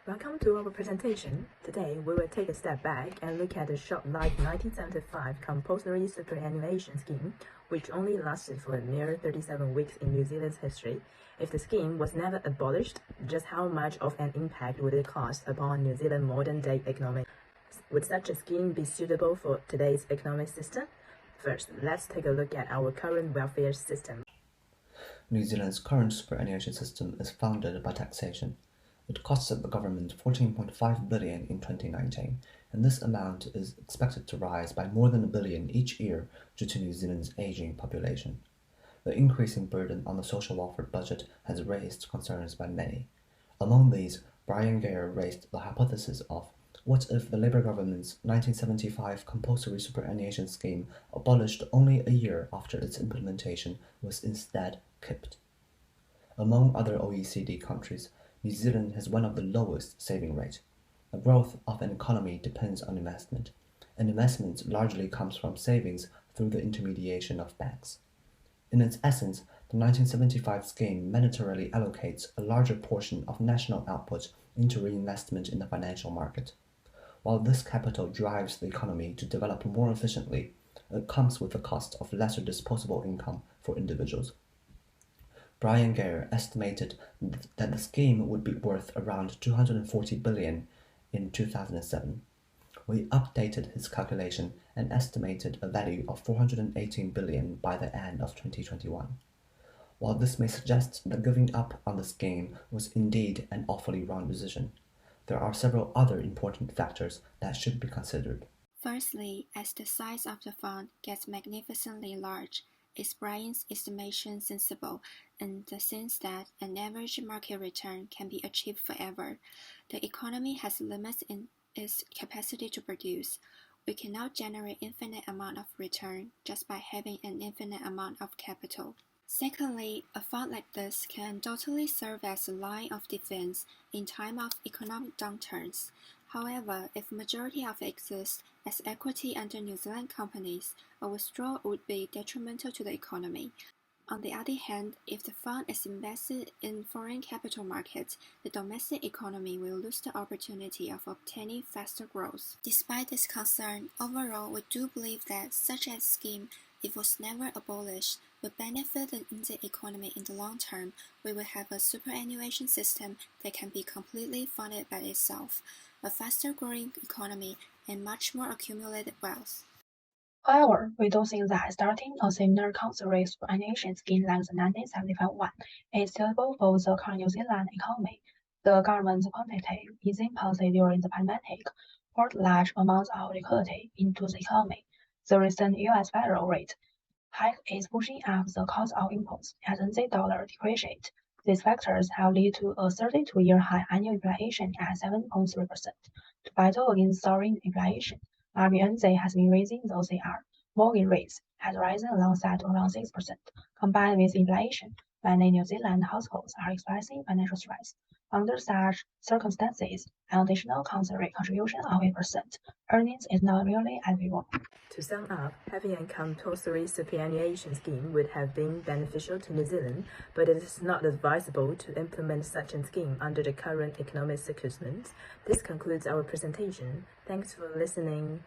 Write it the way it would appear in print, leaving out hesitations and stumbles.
Welcome to our presentation. Today, we will take a step back and look at the short-lived 1975 compulsory superannuation scheme, which only lasted for a mere 37 weeks in New Zealand's history. If the scheme was never abolished, just how much of an impact would it cause upon New Zealand's modern-day economy? Would such a scheme be suitable for today's economic system? First, let's take a look at our current welfare system. New Zealand's current superannuation system is funded by taxation. It costed the government $14.5 billion in 2019, and this amount is expected to rise by more than $1 billion each year due to New Zealand's aging population. The increasing burden on the social welfare budget has raised concerns by many. Among these, Brian Gare raised the hypothesis of what if the Labour government's 1975 compulsory superannuation scheme, abolished only a year after its implementation, was instead kept. Among other OECD countries, New Zealand has one of the lowest saving rates. The growth of an economy depends on investment, and investment largely comes from savings through the intermediation of banks. In its essence, the 1975 scheme mandatorily allocates a larger portion of national output into reinvestment in the financial market. While this capital drives the economy to develop more efficiently, it comes with the cost of lesser disposable income for individuals. Brian Gare estimated that the scheme would be worth around $240 billion in 2007. We updated his calculation and estimated a value of $418 billion by the end of 2021. While this may suggest that giving up on the scheme was indeed an awfully wrong decision, there are several other important factors that should be considered. Firstly, as the size of the fund gets magnificently large, is Brian's estimation sensible in the sense that an average market return can be achieved forever? The economy has limits in its capacity to produce. We cannot generate infinite amount of return just by having an infinite amount of capital. Secondly, a fund like this can undoubtedly serve as a line of defense in time of economic downturns. However, if majority of it exists as equity under New Zealand companies, a withdrawal would be detrimental to the economy. On the other hand, if the fund is invested in foreign capital markets, the domestic economy will lose the opportunity of obtaining faster growth. Despite this concern, overall, we do believe that such a scheme, if it was never abolished, would benefit the Indian economy in the long term. We will have a superannuation system that can be completely funded by itself, a faster growing economy, and much more accumulated wealth. However, we don't think that starting a similar compulsory superannuation scheme like the 1975 one is suitable for the current New Zealand economy. The government's quantitative easing policy during the pandemic poured large amounts of liquidity into the economy. The recent US federal rate hike is pushing up the cost of imports as the NZ dollar depreciates. These factors have led to a 32-year high annual inflation at 7.3%. To battle against soaring inflation, RBNZ has been raising the OCR. Mortgage rates has risen alongside to around 6%. Combined with inflation, many New Zealand households are experiencing financial stress. Under such circumstances, an additional compulsory contribution of 8% earnings is not really advisable. To sum up, having a compulsory superannuation scheme would have been beneficial to New Zealand, but it is not advisable to implement such a scheme under the current economic circumstances. This concludes our presentation. Thanks for listening.